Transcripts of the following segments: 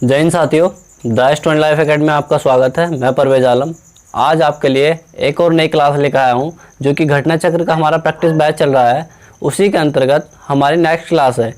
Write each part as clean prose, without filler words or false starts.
जय हिंद साथियों, the student life academy में आपका स्वागत है। मैं परवेज आलम आज आपके लिए एक और नई क्लास लेकर आया हूं, जो कि घटना चक्र का हमारा प्रैक्टिस बैच चल रहा है। उसी के अंतर्गत हमारी नेक्स्ट क्लास है।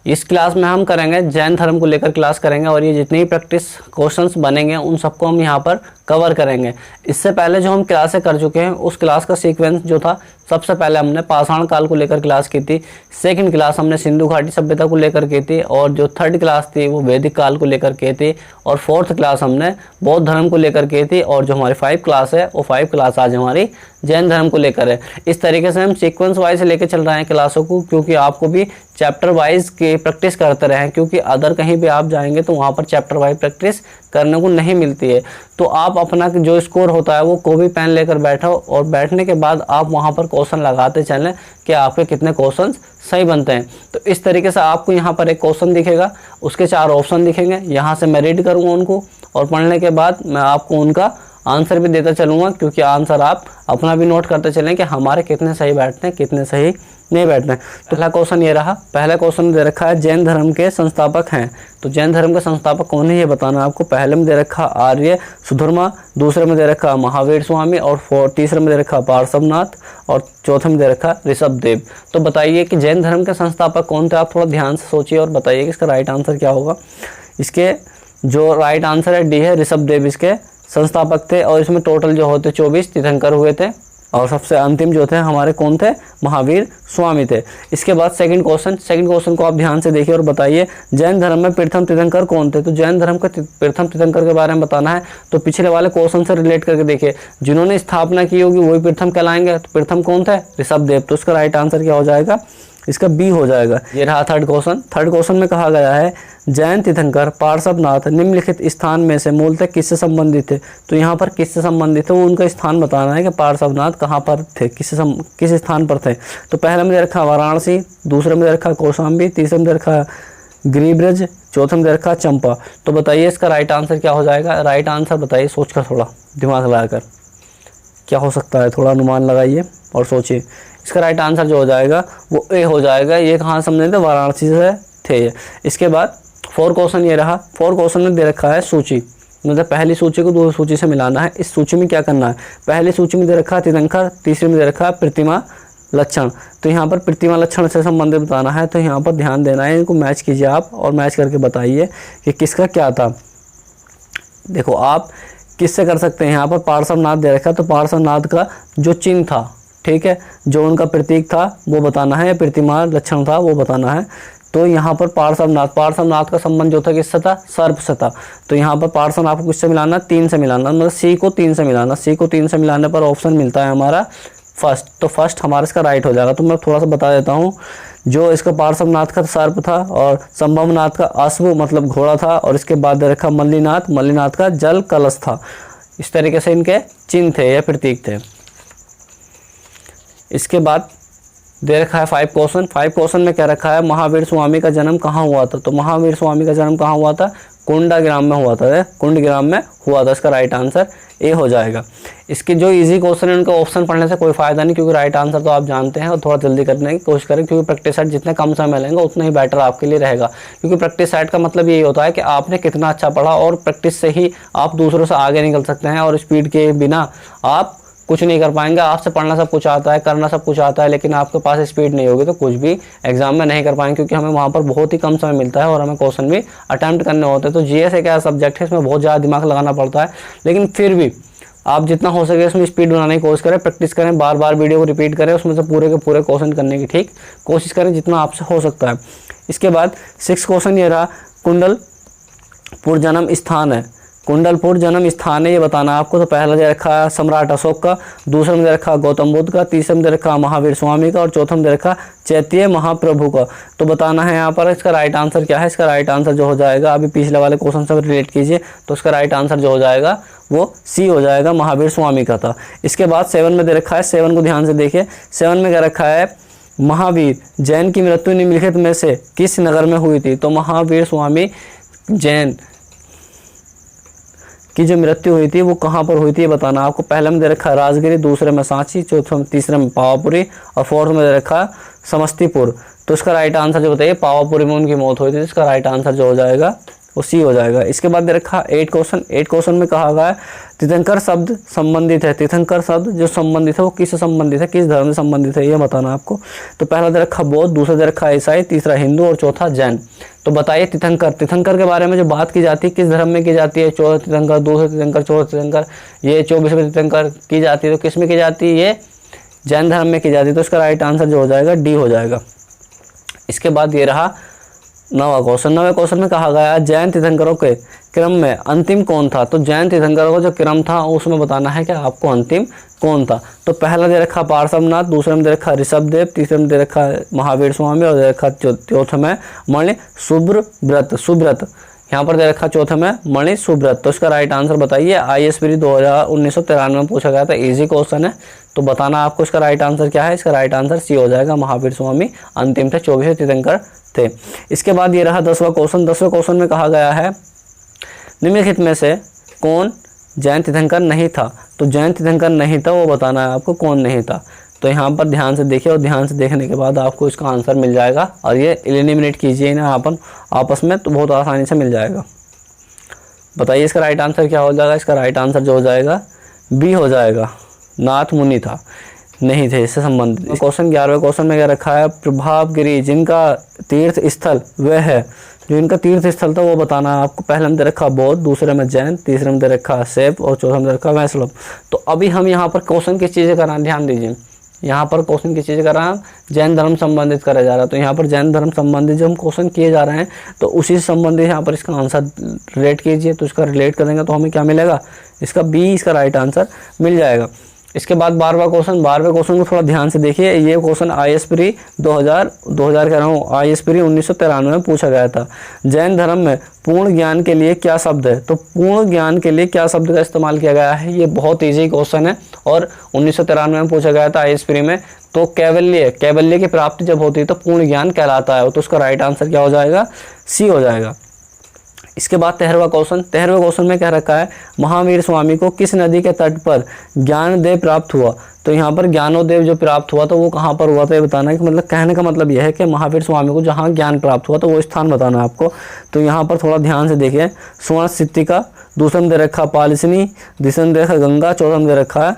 इस क्लास में हम करेंगे जैन धर्म को लेकर क्लास करेंगे और ये जितनी भी प्रैक्टिस क्वेश्चंस बनेंगे उन सबको हम यहाँ पर कवर करेंगे। इससे पहले जो हम क्लासें कर चुके हैं उस क्लास का सीक्वेंस जो था, सबसे पहले हमने पाषाण काल को लेकर क्लास की थी, सेकंड क्लास हमने सिंधु घाटी सभ्यता को लेकर की थी, और जो थर्ड क्लास थी वो वैदिक काल को लेकर की थी, और फोर्थ क्लास हमने बौद्ध धर्म को लेकर की थी, और जो हमारी 5 क्लास है वो 5 क्लास आज हमारी जैन धर्म को लेकर है। इस तरीके से हम सीक्वेंस वाइज लेकर चल रहे हैं क्लासों को, क्योंकि आपको भी चैप्टर वाइज की प्रैक्टिस करते रहें, क्योंकि अदर कहीं भी आप जाएंगे तो वहाँ पर चैप्टर वाइज प्रैक्टिस करने को नहीं मिलती है। तो आप अपना जो स्कोर होता है वो कॉपी पेन लेकर बैठो, और बैठने के बाद आप वहाँ पर क्वेश्चन लगाते चलें कि आपके कितने क्वेश्चन सही बनते हैं। तो इस तरीके से आपको यहाँ पर एक क्वेश्चन दिखेगा, उसके 4 ऑप्शन दिखेंगे, यहाँ से मैं रीड करूँगा उनको, और पढ़ने के बाद मैं आपको उनका आंसर भी देता चलूँगा, क्योंकि आंसर आप अपना भी नोट करते चलें कि हमारे कितने सही बैठते हैं, कितने सही नहीं बैठते हैं। तो पहला क्वेश्चन ये रहा। पहला क्वेश्चन दे रखा है जैन धर्म के संस्थापक हैं, तो जैन धर्म के संस्थापक कौन है ये बताना है आपको। पहले में दे रखा आर्य सुधर्मा, दूसरे में दे रखा महावीर स्वामी, और तीसरे में दे रखा पार्श्वनाथ, और चौथे में दे रखा ऋषभदेव। तो बताइए कि जैन धर्म के संस्थापक कौन थे। आप थोड़ा ध्यान से सोचिए और बताइए कि इसका राइट आंसर क्या होगा। इसके जो राइट आंसर है डी है, ऋषभदेव इसके संस्थापक थे, और इसमें टोटल जो होते 24 तीर्थंकर हुए थे, और सबसे अंतिम जो थे हमारे कौन थे, महावीर स्वामी थे। इसके बाद सेकंड क्वेश्चन को आप ध्यान से देखिए और बताइए जैन धर्म में प्रथम तीर्थंकर कौन थे। तो जैन धर्म के प्रथम तीर्थंकर के बारे में बताना है, तो पिछले वाले क्वेश्चन से रिलेट करके देखिए, जिन्होंने स्थापना की होगी वही प्रथम कहलाएंगे। तो प्रथम कौन थे, ऋषभदेव। तो उसका राइट आंसर क्या हो जाएगा, इसका बी हो जाएगा। ये रहा थर्ड क्वेश्चन में कहा गया है जैन तीर्थंकर पार्श्वनाथ निम्नलिखित स्थान में से मूलतः किससे संबंधित थे। तो यहाँ पर किससे संबंधित है वो उनका स्थान बताना है कि पार्श्वनाथ कहाँ पर थे, किस स्थान पर थे। तो पहले में दे रखा वाराणसी, दूसरे में दे रखा कौशाम्बी, तीसरे में दे रखा गिरिब्रज, चौथे में दे रखा चंपा। तो बताइए इसका राइट आंसर क्या हो जाएगा। राइट आंसर बताइए सोचकर, थोड़ा दिमाग लगाकर, क्या हो सकता है, थोड़ा अनुमान लगाइए और सोचिए। इसका राइट आंसर जो हो जाएगा वो ए हो जाएगा। ये कहाँ से समझे थे, वाराणसी से थे। इसके बाद 4 क्वेश्चन ये रहा। 4 क्वेश्चन में दे रखा है सूची, मतलब पहली सूची को दूसरी सूची से मिलाना है। इस सूची में क्या करना है, पहली सूची में दे रखा है तीर्थंकर, तीसरी में दे रखा है प्रतिमा लक्षण। तो यहाँ पर प्रतिमा लक्षण से संबंधित बताना है, तो यहाँ पर ध्यान देना है, इनको मैच कीजिए आप और मैच करके बताइए कि किसका क्या था। देखो आप किससे कर सकते हैं, यहाँ पर पार्श्वनाथ दे रखा है, तो पार्श्वनाथ का जो चिन्ह था, ठीक है, जो उनका प्रतीक था वो बताना है, प्रतिमा लक्षण था वो बताना है। तो यहाँ पर पार्श्वनाथ का संबंध जो था किससे था, सर्प से था। तो यहाँ पर पार्श्वनाथ को किससे मिलाना, 3 से मिलाना, मतलब सी को 3 से मिलाना। सी को 3 से मिलाने पर ऑप्शन मिलता है हमारा फर्स्ट। तो फर्स्ट हमारा इसका राइट हो जाएगा। तो मैं थोड़ा सा बता देता हूँ, जो इसका पार्श्वनाथ का सर्प था, और संभवनाथ का अश्व मतलब घोड़ा था, और इसके बाद दे रखा मल्लीनाथ का जल कलश था। इस तरीके से इनके चिन्ह थे या प्रतीक थे। इसके बाद दे रखा है 5 क्वेश्चन में क्या रखा है, महावीर स्वामी का जन्म कहाँ हुआ था। तो महावीर स्वामी का जन्म कहाँ हुआ था, कुंडग्राम में हुआ था, कुंडग्राम में हुआ था। इसका राइट आंसर ए हो जाएगा। इसके जो इजी क्वेश्चन है उनका ऑप्शन पढ़ने से कोई फायदा नहीं, क्योंकि राइट आंसर तो आप जानते हैं, और थोड़ा जल्दी करने की कोशिश करें, क्योंकि प्रैक्टिस सेट जितने कम समय लेंगे उतना ही बेटर आपके लिए रहेगा। क्योंकि प्रैक्टिस सेट का मतलब यही होता है कि आपने कितना अच्छा पढ़ा, और प्रैक्टिस से ही आप दूसरों से आगे निकल सकते हैं, और स्पीड के बिना आप कुछ नहीं कर पाएंगे। आपसे पढ़ना सब कुछ आता है, करना सब कुछ आता है, लेकिन आपके पास स्पीड नहीं होगी तो कुछ भी एग्जाम में नहीं कर पाएंगे, क्योंकि हमें वहाँ पर बहुत ही कम समय मिलता है और हमें क्वेश्चन भी अटेम्प्ट करने होते हैं। तो जीएस एक ऐसा सब्जेक्ट है, इसमें बहुत ज़्यादा दिमाग लगाना पड़ता है, लेकिन फिर भी आप जितना हो सके उसमें स्पीड बनाने की कोशिश करें, प्रैक्टिस करें, बार बार वीडियो को रिपीट करें, उसमें से पूरे के पूरे क्वेश्चन करने की ठीक कोशिश करें जितना आपसे हो सकता है। इसके बाद 6 क्वेश्चन ये रहा, कुंडलपुर जन्म स्थान है। कुंडलपुर जन्म स्थान है ये बताना आपको। तो पहला दे रखा है सम्राट अशोक का, दूसरा में दे रखा गौतम बुद्ध का, तीसरे में दे रखा महावीर स्वामी का, और चौथा में दे रखा चैत्य महाप्रभु का। तो बताना है यहाँ पर इसका राइट आंसर क्या है। इसका राइट आंसर जो हो जाएगा, अभी पिछले वाले क्वेश्चन से रिलेट कीजिए, तो इसका राइट आंसर जो हो जाएगा वो सी हो जाएगा, महावीर स्वामी का था। इसके बाद 7 में दे रखा है, 7 को ध्यान से देखिए। 7 में क्या रखा है, महावीर जैन की मृत्यु निम्नलिखित में से किस नगर में हुई थी। तो महावीर स्वामी जैन की जो मृत्यु हुई थी वो कहाँ पर हुई थी ये बताना आपको। पहले में दे रखा है राजगिरी, दूसरे में सांची, चौथे में तीसरे में पावापुरी, और फोर्थ में दे रखा समस्तीपुर। तो इसका राइट आंसर जो बताइए, पावापुरी में उनकी मौत हुई थी। इसका राइट आंसर जो हो जाएगा वो सी हो जाएगा। इसके बाद दे रखा 8 क्वेश्चन। 8 क्वेश्चन में कहा गया है तीर्थंकर शब्द संबंधित है। तीर्थंकर शब्द जो संबंधित है वो किससे संबंधित है, किस धर्म से संबंधित है, ये बताना आपको। तो पहला दे रखा बौद्ध, दूसरा दे रखा ईसाई, तीसरा हिंदू और चौथा जैन। तो बताइए तीर्थंकर, तीर्थंकर के बारे में जो बात की जाती है किस धर्म में की जाती है, चौथा तीर्थंकर, दूसरा तीर्थंकर, चौथा तीर्थंकर, ये 24वें तीर्थंकर की जाती है। तो किस में की जाती है, ये जैन धर्म में की जाती है। तो इसका राइट आंसर जो हो जाएगा डी हो जाएगा। इसके बाद ये रहा 9वां क्वेश्चन। 9वें क्वेश्चन में कहा गया जैन तीर्थंकरों के क्रम में अंतिम कौन था। तो जैन तीर्थंकरों का जो क्रम था उसमें बताना है कि आपको अंतिम कौन था। तो पहला दे रखा पार्श्वनाथ, दूसरे में दे रखा ऋषभदेव, तीसरे में दे रखा महावीर स्वामी और दे रखा चौथे में मणि सुब्रत। सुब्रत यहाँ पर दे रखा चौथे में मणि सुब्रत। तो इसका राइट आंसर बताइए। IAS प्री 1993 में पूछा गया था, इजी क्वेश्चन है। तो बताना आपको इसका राइट आंसर क्या है। इसका राइट आंसर सी हो जाएगा, महावीर स्वामी अंतिम थे, 24वें तीर्थंकर थे। इसके बाद ये रहा 10वां क्वेश्चन। 10वें क्वेश्चन में कहा गया है निम्नलिखित में से कौन जैन तीर्थंकर नहीं था। तो जैन तीर्थंकर नहीं था वो बताना है आपको कौन नहीं था। तो यहाँ पर ध्यान से देखिए और ध्यान से देखने के बाद आपको इसका आंसर मिल जाएगा। और ये एलिमिनेट कीजिए ना अपन आपस में, तो बहुत आसानी से मिल जाएगा। बताइए इसका राइट आंसर क्या हो जाएगा। इसका राइट आंसर जो हो जाएगा बी हो जाएगा, नाथ मुनि था, नहीं थे इससे संबंधित। क्वेश्चन 11वें क्वेश्चन में क्या रखा है, प्रभावगिरी जिनका तीर्थ स्थल वह है। जो इनका तीर्थ स्थल था वो बताना है आपको। पहले में दे रखा बौद्ध, दूसरे में जैन, तीसरे में दे रखा शैव और चौथे में दे रखा वैष्णव। तो अभी हम यहाँ पर क्वेश्चन किस चीज़ कर रहे हैं, ध्यान दीजिए। यहाँ पर क्वेश्चन किस चीज़ कर रहा है, जैन धर्म संबंधित करा जा रहा है। तो यहाँ पर जैन धर्म संबंधित जो हम क्वेश्चन किए जा रहे हैं तो उसी से संबंधित यहाँ पर इसका आंसर रिलेट कीजिए। तो इसका रिलेट करेंगे तो हमें क्या मिलेगा, इसका बी इसका राइट आंसर मिल जाएगा। इसके बाद 12वां क्वेश्चन। 12वें क्वेश्चन को थोड़ा ध्यान से देखिए। ये क्वेश्चन IAS प्री 2000 कह रहा हूँ, IAS प्री 1993 में पूछा गया था। जैन धर्म में पूर्ण ज्ञान के लिए क्या शब्द है। तो पूर्ण ज्ञान के लिए क्या शब्द का इस्तेमाल किया गया है, ये बहुत ईजी क्वेश्चन है और 1993 में पूछा गया था IAS प्री में। तो कैवल्य की प्राप्ति जब होती है तो पूर्ण ज्ञान कहलाता है। तो उसका राइट आंसर क्या हो जाएगा, सी हो जाएगा। इसके बाद 13वां क्वेश्चन। 13वें क्वेश्चन में क्या रखा है, महावीर स्वामी को किस नदी के तट पर ज्ञानदेव प्राप्त हुआ। तो यहाँ पर ज्ञानोदेव जो प्राप्त हुआ तो वो कहाँ पर हुआ था, ये बताना है। कि मतलब कहने का मतलब यह है कि महावीर स्वामी को जहाँ ज्ञान प्राप्त हुआ तो वो स्थान बताना है आपको। तो यहाँ पर थोड़ा ध्यान से देखिए। स्वर्ण सित्तिका, दूसरे में दे रखा पालिसनी, तीसरे में दे रखा गंगा, चौथा में दे रखा है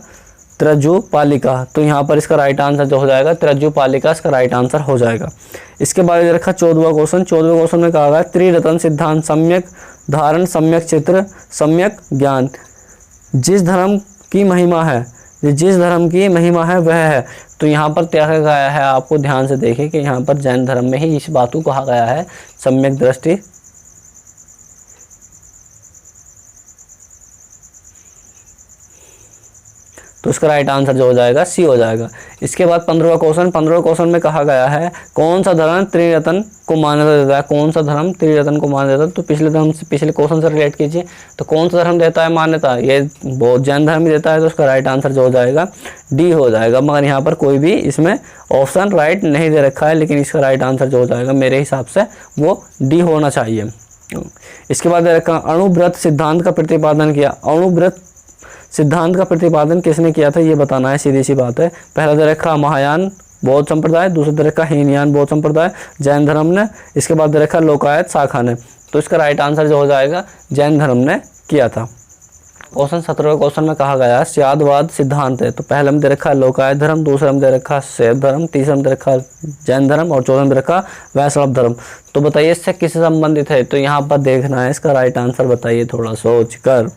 त्रज्जु पालिका। तो यहाँ पर इसका राइट आंसर जो हो जाएगा त्रज्जु पालिका इसका राइट आंसर हो जाएगा। इसके बाद दे रखा 14वां क्वेश्चन। 14वें क्वेश्चन में कहा गया त्रिरत्न सिद्धांत, सम्यक धारण, सम्यक चित्र, सम्यक ज्ञान। जिस धर्म की महिमा है, जिस धर्म की महिमा है वह है। तो यहाँ पर क्या कहा गया है, आपको ध्यान से देखिए कि यहाँ पर जैन धर्म में ही इस बात को कहा गया है, सम्यक दृष्टि। तो इसका राइट आंसर जो हो जाएगा सी हो जाएगा। इसके बाद 15वां क्वेश्चन। 15वें क्वेश्चन में कहा गया है कौन सा धर्म त्रिरत्न को मान्यता देता है। कौन सा धर्म त्रिरत्न को मान्यता देता है। तो पिछले क्वेश्चन से रिलेट कीजिए। तो कौन सा धर्म देता है मान्यता, ये बौद्ध जैन धर्म ही देता है। तो उसका राइट आंसर जो हो जाएगा डी हो जाएगा। मगर यहाँ पर कोई भी इसमें ऑप्शन राइट नहीं दे रखा है, लेकिन इसका राइट आंसर जो हो जाएगा मेरे हिसाब से वो डी होना चाहिए। इसके बाद दे रखा अणुव्रत सिद्धांत का प्रतिपादन किया। अणुव्रत सिद्धांत का प्रतिपादन किसने किया था, ये बताना है, सीधी सी बात है। पहला दे रखा महायान बौद्ध संप्रदाय, दूसरा दे रखा हीनयान बौद्ध संप्रदाय जैन धर्म ने, इसके बाद दे रखा लोकायत शाखा ने। तो इसका राइट आंसर जो हो जाएगा जैन धर्म ने किया था। क्वेश्चन 17वें क्वेश्चन में कहा गया स्यादवाद सिद्धांत है। तो पहले में दे रखा लोकायत धर्म, दूसरा में दे रखा शैव धर्म, तीसरा में दे रखा जैन धर्म और चौथा में दे रखा वैष्णव धर्म। तो बताइए इससे किससे संबंधित है। तो यहाँ पर देखना है इसका राइट आंसर बताइए थोड़ा सोच कर।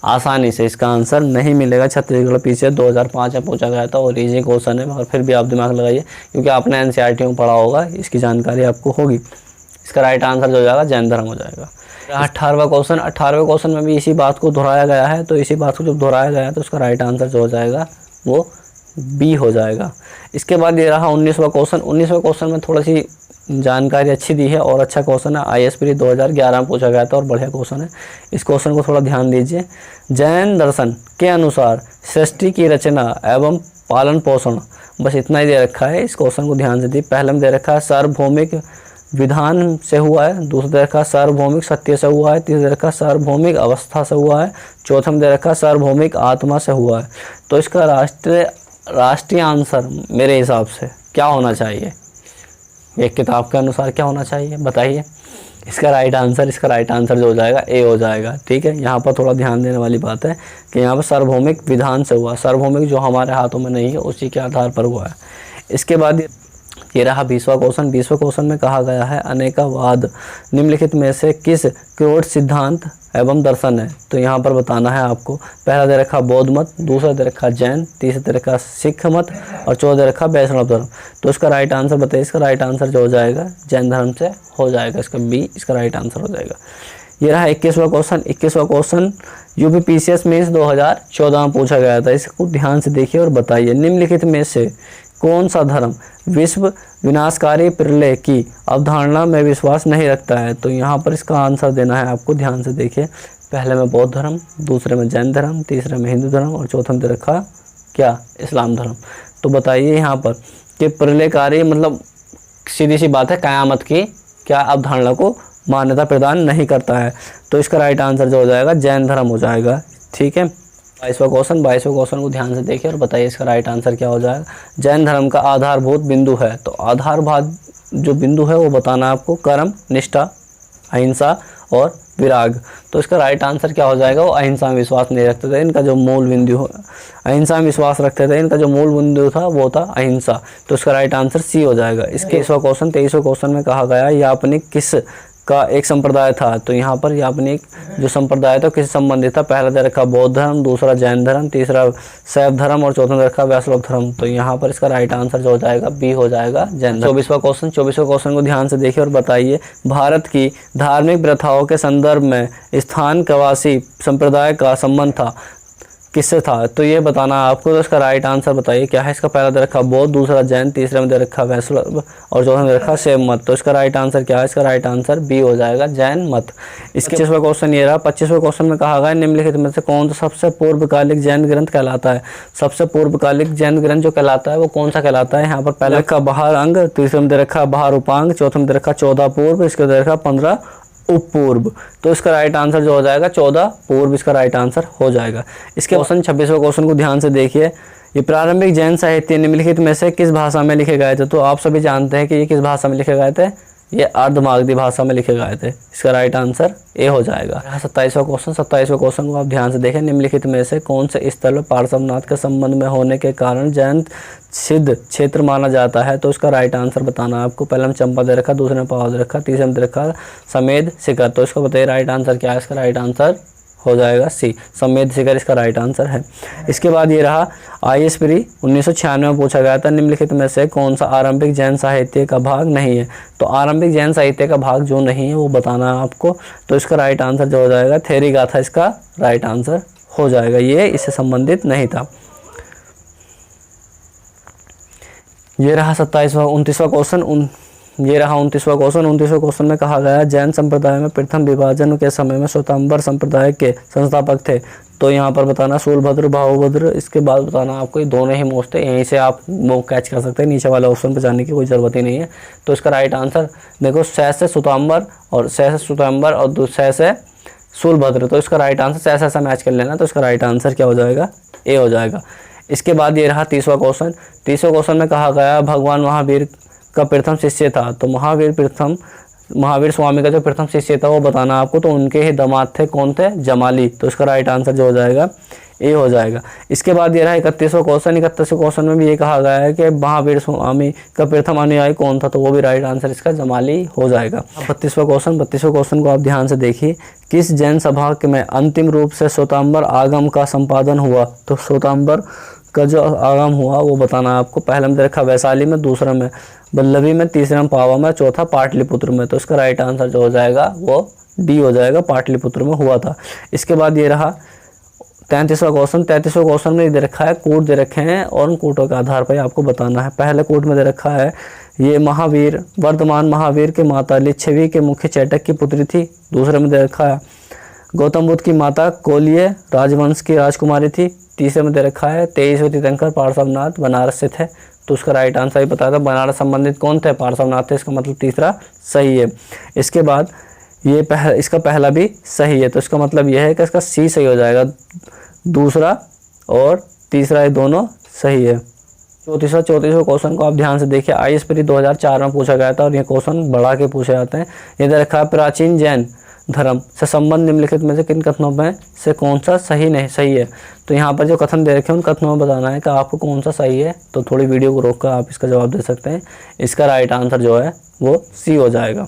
आसानी से इसका आंसर नहीं मिलेगा। छत्तीसगढ़ पीछे 2005 में पूछा गया था और इजी क्वेश्चन है, मगर फिर भी आप दिमाग लगाइए क्योंकि आपने NCERT में पढ़ा होगा, इसकी जानकारी आपको होगी। इसका राइट आंसर जो हो जाएगा जैन धर्म हो जाएगा। 18वां क्वेश्चन। 18वें क्वेश्चन में भी इसी बात को दोहराया गया है। तो इसी बात को जब दोहराया गया है तो उसका राइट आंसर जो हो जाएगा वो बी हो जाएगा। इसके बाद ये रहा 19वां क्वेश्चन। 19वें क्वेश्चन में थोड़ी सी जानकारी अच्छी दी है और अच्छा क्वेश्चन है। IAS प्री 2011 में पूछा गया था और बढ़िया क्वेश्चन है। इस क्वेश्चन को थोड़ा ध्यान दीजिए। जैन दर्शन के अनुसार सृष्टि की रचना एवं पालन पोषण, बस इतना ही दे रखा है। इस क्वेश्चन को ध्यान से दी। पहले में दे रखा है सार्वभौमिक विधान से हुआ है, दूसरा दे रखा सार्वभौमिक सत्य से हुआ है, तीसरा दे रखा सार्वभौमिक अवस्था से हुआ है, चौथा में दे रखा सार्वभौमिक आत्मा से हुआ है। तो इसका राष्ट्रीय आंसर मेरे हिसाब से क्या होना चाहिए, एक किताब के अनुसार क्या होना चाहिए बताइए। इसका राइट आंसर जो हो जाएगा ए हो जाएगा। ठीक है, यहाँ पर थोड़ा ध्यान देने वाली बात है कि यहाँ पर सार्वभौमिक विधान से हुआ, सार्वभौमिक जो हमारे हाथों में नहीं है उसी के आधार पर हुआ है। इसके बाद ये रहा 20वां क्वेश्चन। 20वें क्वेश्चन में कहा गया है अनेकावाद निम्नलिखित में से किस क्रोध सिद्धांत एवं दर्शन है। तो यहाँ पर बताना है आपको। पहला दे रखा बौद्ध मत, दूसरा दे रखा जैन, तीसरा दे रखा सिख मत और चौथा दे रखा वैष्णव धर्म। तो इसका राइट आंसर बताइए। इसका राइट आंसर जो हो जाएगा जैन धर्म से हो जाएगा, इसका बी इसका राइट आंसर हो जाएगा। ये रहा 21वां क्वेश्चन। 21वां क्वेश्चन यूपीपीसीएस मेंस 2014 में पूछा गया था। इसको ध्यान से देखिए और बताइए निम्नलिखित में से कौन सा धर्म विश्व विनाशकारी प्रलय की अवधारणा में विश्वास नहीं रखता है। तो यहाँ पर इसका आंसर देना है आपको। ध्यान से देखिए, पहले में बौद्ध धर्म, दूसरे में जैन धर्म, तीसरे में हिंदू धर्म और चौथे में दे रखा क्या, इस्लाम धर्म। तो बताइए यहाँ पर कि प्रलयकारी मतलब सीधी सी बात है क़यामत की क्या अवधारणा को मान्यता प्रदान नहीं करता है। तो इसका राइट आंसर जो हो जाएगा जैन धर्म हो जाएगा। ठीक है, 22वां क्वेश्चन को ध्यान से देखिए और बताइए इसका राइट आंसर क्या हो जाएगा। जैन धर्म का आधारभूत बिंदु है। तो आधारभूत जो बिंदु है वो बताना आपको कर्म, निष्ठा, अहिंसा और विराग। तो इसका राइट आंसर क्या हो जाएगा, वो अहिंसा में विश्वास नहीं रखते थे। इनका जो मूल बिंदु अहिंसा में विश्वास रखते थे, इनका जो मूल बिंदु था वो था अहिंसा। तो इसका राइट आंसर सी हो जाएगा। इसके 23वें क्वेश्चन में कहा गया यापनिक किस का एक संप्रदाय था। तो यहाँ पर यापनिक जो संप्रदाय था किससे संबंधित था। पहला दे रखा बौद्ध धर्म, दूसरा जैन धर्म, तीसरा शैव धर्म और चौथा दे रखा वैष्णव धर्म। तो यहाँ पर इसका राइट आंसर जो हो जाएगा बी हो जाएगा जैन धर्म। 24वां क्वेश्चन को ध्यान से देखिए और बताइए भारत की धार्मिक प्रथाओं के संदर्भ में स्थान कवासी संप्रदाय का संबंध था किससे था। तो ये बताना आपको। तो इसका राइट आंसर बताइए क्या है। इसका पहला दे रखा बौद्ध, दूसरा जैन, तीसरे में दे रखा वैष्णव और चौथा में दे रखा शैव मत। तो इसका राइट आंसर क्या है। इसका राइट आंसर बी हो जाएगा जैन मत। इसके 25वां क्वेश्चन ये रहा। 25वें क्वेश्चन में कहा गया निम्नलिखित में से कौन सा सबसे पूर्वकालिक जैन ग्रंथ कहलाता है। सबसे पूर्वकालिक जैन ग्रंथ जो कहलाता है वो कौन सा कहलाता है। यहाँ पर पहले रखा बहार अंग, तीसरे में दे रखा बहार उपांग, चौथे में दे रखा 14 पूर्व, इसके दे रखा 15 उपपूर्व। तो इसका राइट आंसर जो हो जाएगा 14 पूर्व इसका राइट आंसर हो जाएगा। इसके क्वेश्चन 26वें क्वेश्चन को ध्यान से देखिए। ये प्रारंभिक जैन साहित्य निम्नलिखित में से किस भाषा में लिखे गए थे। तो आप सभी जानते हैं कि ये किस भाषा में लिखे गए थे, ये अर्धमागधी भाषा में लिखे गए थे। इसका राइट आंसर ए हो जाएगा। 27वां क्वेश्चन को आप ध्यान से देखें। निम्नलिखित में से कौन से स्थल पार्श्वनाथ के संबंध में होने के कारण जैन सिद्ध क्षेत्र माना जाता है। तो इसका राइट आंसर बताना आपको। पहले में चंपा दे रखा, दूसरे में पहाड़ दे रखा, तीसरे में दे रखा समेध शिखर। तो इसको बताइए राइट आंसर क्या है। इसका राइट आंसर हो जाएगा सी समेध शिखर इसका राइट आंसर है। इसके बाद ये रहा IAS प्री 1996 में पूछा गया था निम्नलिखित में से कौन सा आरंभिक जैन साहित्य का भाग नहीं है। तो आरंभिक जैन साहित्य का भाग जो नहीं है वो बताना है आपको। तो इसका राइट आंसर जो हो जाएगा थेरी गाथा इसका राइट आंसर हो जाएगा। ये इससे संबंधित नहीं था। ये रहा 29वां क्वेश्चन। ये रहा 29वां क्वेश्चन। 29वें क्वेश्चन में कहा गया जैन संप्रदाय में प्रथम विभाजन के समय में श्वेतांबर संप्रदाय के संस्थापक थे। तो यहाँ पर बताना शूलभद्र, भावभद्र। इसके बाद बताना आपको ये दोनों ही मोस्ट थे। यहीं से आप वो कैच कर सकते हैं, नीचे वाले ऑप्शन पर जाने की कोई ज़रूरत ही नहीं है। तो इसका राइट आंसर देखो से श्वेतांबर और और से शूलभद्र। तो इसका राइट आंसर से मैच कर लेना। तो इसका राइट आंसर क्या हो जाएगा, ए हो जाएगा। इसके बाद ये रहा 30वां क्वेश्चन। 30वें क्वेश्चन में कहा गया भगवान महावीर का प्रथम शिष्य था। तो महावीर स्वामी का जो प्रथम शिष्य था वो बताना आपको। तो उनके ही दामाद थे, कौन थे, जमाली। तो इसका राइट आंसर जो हो जाएगा ए हो जाएगा। इसके बाद ये रहा 31वां क्वेश्चन। 31वें क्वेश्चन में भी ये कहा गया है कि महावीर स्वामी का प्रथम अनुयायी कौन था। तो वो भी राइट आंसर इसका जमाली हो जाएगा। 32वां क्वेश्चन को आप ध्यान से देखिए। किस जैन सभा में अंतिम रूप से श्वेतांबर आगम का संपादन हुआ। तो श्वेतांबर का जो आगम हुआ वो बताना आपको। पहले में रखा वैशाली में, दूसरा में वल्लभी में, तीसरा में पावा में, चौथा पाटलिपुत्र में। तो इसका राइट आंसर जो हो जाएगा वो डी हो जाएगा, पाटलिपुत्र में हुआ था। इसके बाद ये रहा 33वां क्वेश्चन। 33वें क्वेश्चन में दे रखा है कूट दे रखे हैं और उन कूटों के आधार पर आपको बताना है। पहले कूट में दे रखा है ये महावीर वर्धमान महावीर के माता लिच्छवी के मुख्य चैटक की पुत्री थी। दूसरे में दे रखा है गौतम बुद्ध की माता कोलिय राजवंश की राजकुमारी थी। तीसरे में दे रखा है 23वें तीर्थंकर पार्श्वनाथ बनारस से थे। तो उसका राइट आंसर ही बताया था, बनारस संबंधित कौन थे, पार्श्वनाथ थे। इसका मतलब तीसरा सही है। इसके बाद ये इसका पहला भी सही है। तो इसका मतलब यह है कि इसका सी सही हो जाएगा। दूसरा और तीसरा ये दोनों सही है। चौंतीसवां क्वेश्चन को आप ध्यान से देखिए। IAS प्री 2004 में पूछा गया था और ये क्वेश्चन बढ़ा के पूछे जाते हैं। ये दे रखा है, प्राचीन जैन धर्म से संबंध निम्नलिखित में से किन कथनों में से कौन सा सही है। तो यहाँ पर जो कथन दे रखे हैं उन कथनों में बताना है कि आपको कौन सा सही है। तो थोड़ी वीडियो को रोक कर आप इसका जवाब दे सकते हैं। इसका राइट आंसर जो है वो सी हो जाएगा।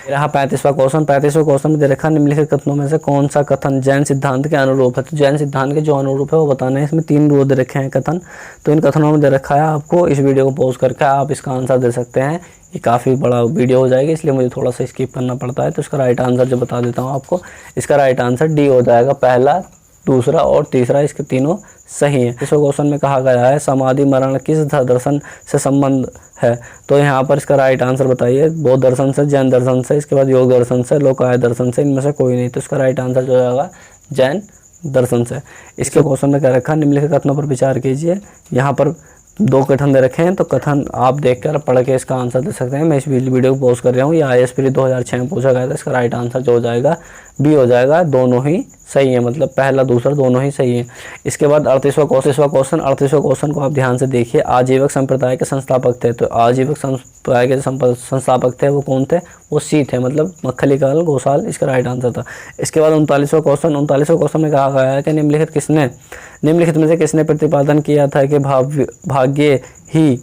रहा 35वां क्वेश्चन। 35वें क्वेश्चन में दे रखा निम्नलिखित कथनों में से कौन सा कथन जैन सिद्धांत के अनुरूप है। तो जैन सिद्धांत के जो अनुरूप है वो बताना है। इसमें 3 वो दे रखे हैं कथन। तो इन कथनों में दे रखा है, आपको इस वीडियो को पॉज करके आप इसका आंसर दे सकते हैं। ये काफ़ी बड़ा वीडियो हो जाएगा, इसलिए मुझे थोड़ा सा स्किप करना पड़ता है। तो इसका राइट आंसर जो बता देता हूँ आपको, इसका राइट आंसर डी हो जाएगा। पहला, दूसरा और तीसरा, इसके तीनों सही है। इस क्वेश्चन में कहा गया है समाधि मरण किस दर्शन से संबंध है। तो यहाँ पर इसका राइट आंसर बताइए। बौद्ध दर्शन से, जैन दर्शन से, इसके बाद योग दर्शन से, लोकायत दर्शन से, इनमें से कोई नहीं। तो इसका राइट आंसर जो होगा जैन दर्शन से। इसके क्वेश्चन में क्या रखा, निम्नलिखित कथनों पर विचार कीजिए। यहाँ पर 2 कथन दे रखे हैं, तो कथन आप देखकर पढ़ के इसका आंसर दे सकते हैं। मैं इस वीडियो को पोस्ट कर रहा हूँ। ये IAS प्री 2006 में पूछा गया था। इसका राइट आंसर जो हो जाएगा बी हो जाएगा। दोनों ही सही है, मतलब पहला दूसरा दोनों ही सही है। इसके बाद 38वां क्वेश्चन को आप ध्यान से देखिए। आजीवक संप्रदाय के संस्थापक थे। तो आजीवक संप्रदाय के संस्थापक थे वो कौन थे, वो सी थे, मतलब मक्खलीकाल घोषाल इसका राइट आंसर था। इसके बाद 39वां क्वेश्चन में कहा गया है कि निम्नलिखित में से किसने प्रतिपादन किया था कि भाग्य ही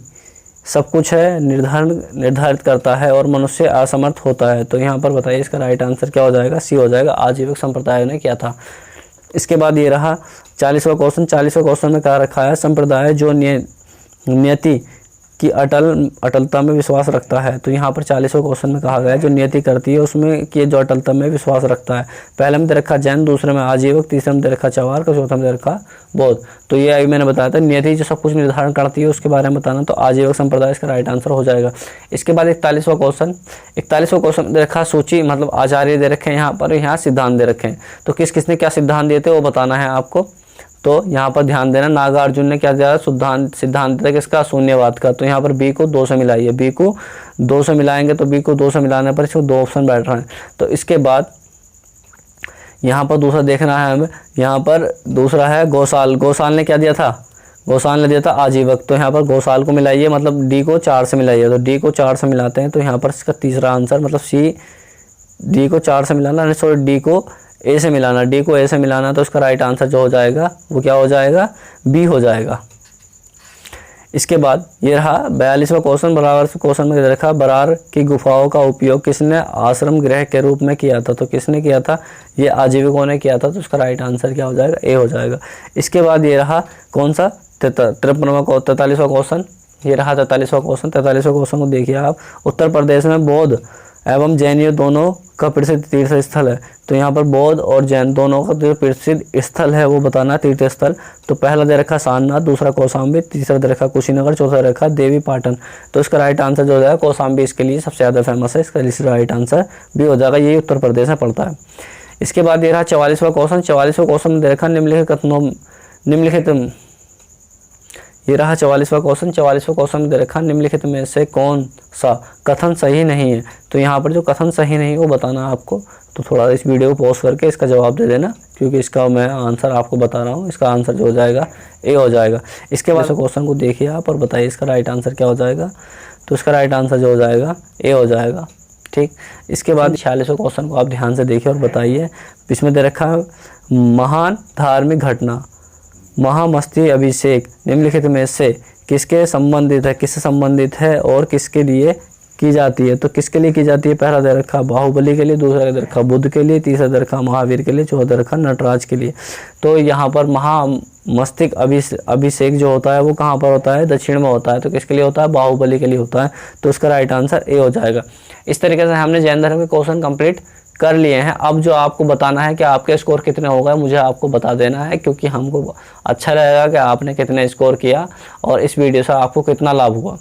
सब कुछ है, निर्धारित करता है और मनुष्य असमर्थ होता है। तो यहाँ पर बताइए इसका राइट आंसर क्या हो जाएगा, सी हो जाएगा। आजीवक संप्रदाय ने किया था। इसके बाद ये रहा 40वां क्वेश्चन में कहा रखा है संप्रदाय जो नियति की अटलता में विश्वास रखता है। तो यहाँ पर 40वें क्वेश्चन में कहा गया है जो नियति करती है उसमें कि जो अटलता में विश्वास रखता है। पहले में दे रखा जैन, दूसरे में आजीवक, तीसरे में दे रखा चवार, चौथा में दे रखा बौद्ध। तो ये अभी मैंने बताया था, नियति जो सब कुछ निर्धारण करती है उसके बारे में बताना। तो आजीवक संप्रदाय इसका राइट आंसर हो जाएगा। इसके बाद 41वां क्वेश्चन दे रखा सूची, मतलब आचार्य दे रखे हैं यहाँ पर, यहाँ सिद्धांत दे रखे हैं। तो किसने क्या सिद्धांत दिए थे वो बताना है आपको। तो यहाँ पर ध्यान देना, नागार्जुन ने क्या दिया, सिद्धांत दिया किसका, शून्यवाद का। तो यहाँ पर बी को 2 से मिलाइए, बी को 2 से मिलाएंगे तो बी को 2 से मिलाने पर इसको 2 ऑप्शन बैठ रहे हैं। तो इसके बाद यहाँ पर दूसरा देखना है हमें। यहाँ पर दूसरा है गौशाल ने क्या दिया था, गौशाल ने दिया था आजीवक। तो यहाँ पर गौशाल को मिलाइए, मतलब डी को 4 से मिलाइए। तो डी को 4 से मिलाते हैं तो यहाँ पर इसका तीसरा आंसर, मतलब सी, डी को 4 से मिलाना, सॉरी डी को ए से मिलाना, डी को ए से मिलाना। तो इसका राइट आंसर जो हो जाएगा वो क्या हो जाएगा, बी हो जाएगा। इसके बाद ये रहा 42वां क्वेश्चन। बराबर क्वेश्चन में रखा बरार की गुफाओं का उपयोग किसने आश्रम गृह के रूप में किया था। तो किसने किया था, ये आजीविकों ने किया था। तो उसका राइट आंसर क्या हो जाएगा, ए हो जाएगा। इसके बाद ये रहा कौन सा, 43वां क्वेश्चन। ये रहा 43वां क्वेश्चन। 43वें क्वेश्चन को देखिए आप। उत्तर प्रदेश में बौद्ध एवं जैन दोनों का प्रसिद्ध तीर्थ स्थल है। तो यहाँ पर बौद्ध और जैन दोनों का जो प्रसिद्ध स्थल है वो बताना है, तीर्थ स्थल। तो पहला दे रखा सारनाथ, दूसरा कौशाम्बी, तीसरा दे रखा कुशीनगर, चौथा दे रखा देवी पाटन। तो इसका राइट आंसर जो हो जाएगा कौशाम्बी इसके लिए सबसे ज़्यादा फेमस है। इसका राइट आंसर भी हो जाएगा, यही उत्तर प्रदेश में पड़ता है। इसके बाद ये रहा 44वां क्वेश्चन। 44वें क्वेश्चन में दे रखा ये रहा 44वां क्वेश्चन। 44वें क्वेश्चन में दे रखा निम्नलिखित में से कौन सा कथन सही नहीं है। तो यहाँ पर जो कथन सही नहीं है वो बताना है आपको। तो थोड़ा इस वीडियो को पॉज करके इसका जवाब दे देना, क्योंकि इसका मैं आंसर आपको बता रहा हूँ। इसका आंसर जो हो जाएगा ए हो जाएगा। इसके बाद क्वेश्चन को देखिए आप और बताइए इसका राइट आंसर क्या हो जाएगा। तो इसका राइट आंसर जो हो जाएगा ए हो जाएगा, ठीक। इसके बाद 46वें क्वेश्चन को आप ध्यान से देखिए और बताइए। इसमें दे रखा महान धार्मिक घटना महामस्ती अभिषेक निम्नलिखित में से किससे संबंधित है और किसके लिए की जाती है। तो किसके लिए की जाती है, पहला दे रखा बाहुबली के लिए, दूसरा दे रखा बुद्ध के लिए, तीसरा दे रखा महावीर के लिए, चौथा दे रखा नटराज के लिए। तो यहाँ पर महामस्तिक अभिषेक जो होता है वो कहाँ पर होता है, दक्षिण में होता है। तो किसके लिए होता है, बाहुबली के लिए होता है। तो उसका राइट आंसर ए हो जाएगा। इस तरीके से हमने जैन धर्म के क्वेश्चन कंप्लीट कर लिए हैं। अब जो आपको बताना है कि आपके स्कोर कितने हो गए, मुझे आपको बता देना है, क्योंकि हमको अच्छा लगेगा कि आपने कितने स्कोर किया और इस वीडियो से आपको कितना लाभ हुआ।